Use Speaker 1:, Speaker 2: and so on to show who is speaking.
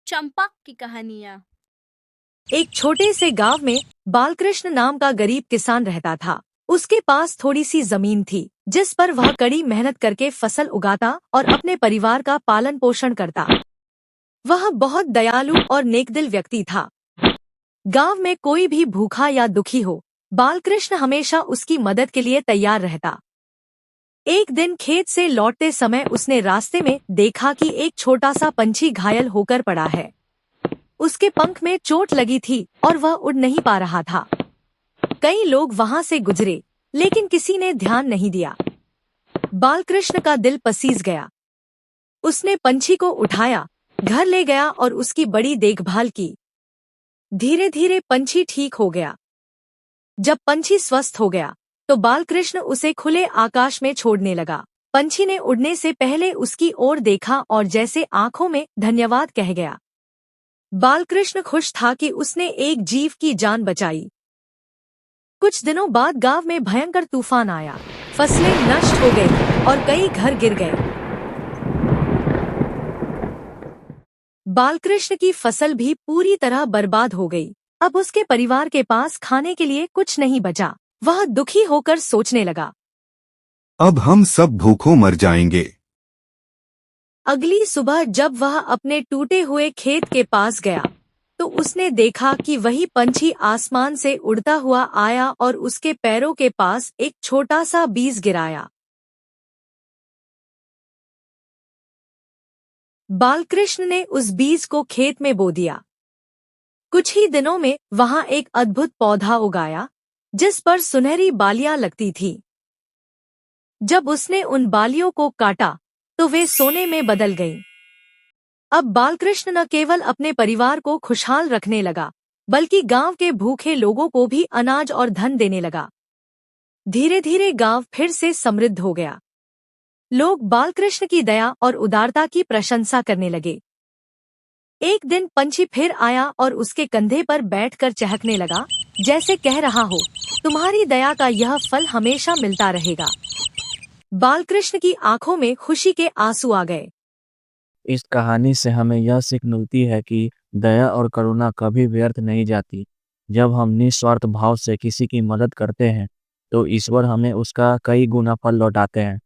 Speaker 1: चंपा की कहानियाँ।
Speaker 2: एक छोटे से गांव में बालकृष्ण नाम का गरीब किसान रहता था। उसके पास थोड़ी सी जमीन थी, जिस पर वह कड़ी मेहनत करके फसल उगाता और अपने परिवार का पालन पोषण करता। वह बहुत दयालु और नेकदिल व्यक्ति था। गांव में कोई भी भूखा या दुखी हो, बालकृष्ण हमेशा उसकी मदद के लिए तैयार रहता। एक दिन खेत से लौटते समय उसने रास्ते में देखा कि एक छोटा सा पंछी घायल होकर पड़ा है। उसके पंख में चोट लगी थी और वह उड़ नहीं पा रहा था। कई लोग वहां से गुजरे, लेकिन किसी ने ध्यान नहीं दिया। बालकृष्ण का दिल पसीज गया। उसने पंछी को उठाया, घर ले गया और उसकी बड़ी देखभाल की। धीरे धीरे पंछी ठीक हो गया। जब पंछी स्वस्थ हो गया, तो बालकृष्ण उसे खुले आकाश में छोड़ने लगा। पंछी ने उड़ने से पहले उसकी ओर देखा और जैसे आंखों में धन्यवाद कह गया। बालकृष्ण खुश था कि उसने एक जीव की जान बचाई। कुछ दिनों बाद गांव में भयंकर तूफान आया। फसलें नष्ट हो गई और कई घर गिर गए। बालकृष्ण की फसल भी पूरी तरह बर्बाद हो गई। अब उसके परिवार के पास खाने के लिए कुछ नहीं बचा। वह दुखी होकर सोचने लगा,
Speaker 3: अब हम सब भूखों मर जाएंगे।
Speaker 2: अगली सुबह जब वह अपने टूटे हुए खेत के पास गया, तो उसने देखा कि वही पंछी आसमान से उड़ता हुआ आया और उसके पैरों के पास एक छोटा सा बीज गिराया। बालकृष्ण ने उस बीज को खेत में बो दिया। कुछ ही दिनों में वहां एक अद्भुत पौधा उगाया, जिस पर सुनहरी बालियां लगती थी। जब उसने उन बालियों को काटा, तो वे सोने में बदल गईं। अब बालकृष्ण न केवल अपने परिवार को खुशहाल रखने लगा, बल्कि गांव के भूखे लोगों को भी अनाज और धन देने लगा। धीरे धीरे गांव फिर से समृद्ध हो गया। लोग बालकृष्ण की दया और उदारता की प्रशंसा करने लगे। एक दिन पंछी फिर आया और उसके कंधे पर बैठकर चहकने लगा, जैसे कह रहा हो, तुम्हारी दया का यह फल हमेशा मिलता रहेगा। बालकृष्ण की आंखों में खुशी के आंसू आ गए।
Speaker 4: इस कहानी से हमें यह सीख मिलती है कि दया और करुणा कभी व्यर्थ नहीं जाती। जब हम निस्वार्थ भाव से किसी की मदद करते हैं, तो ईश्वर हमें उसका कई गुना फल लौटाते हैं।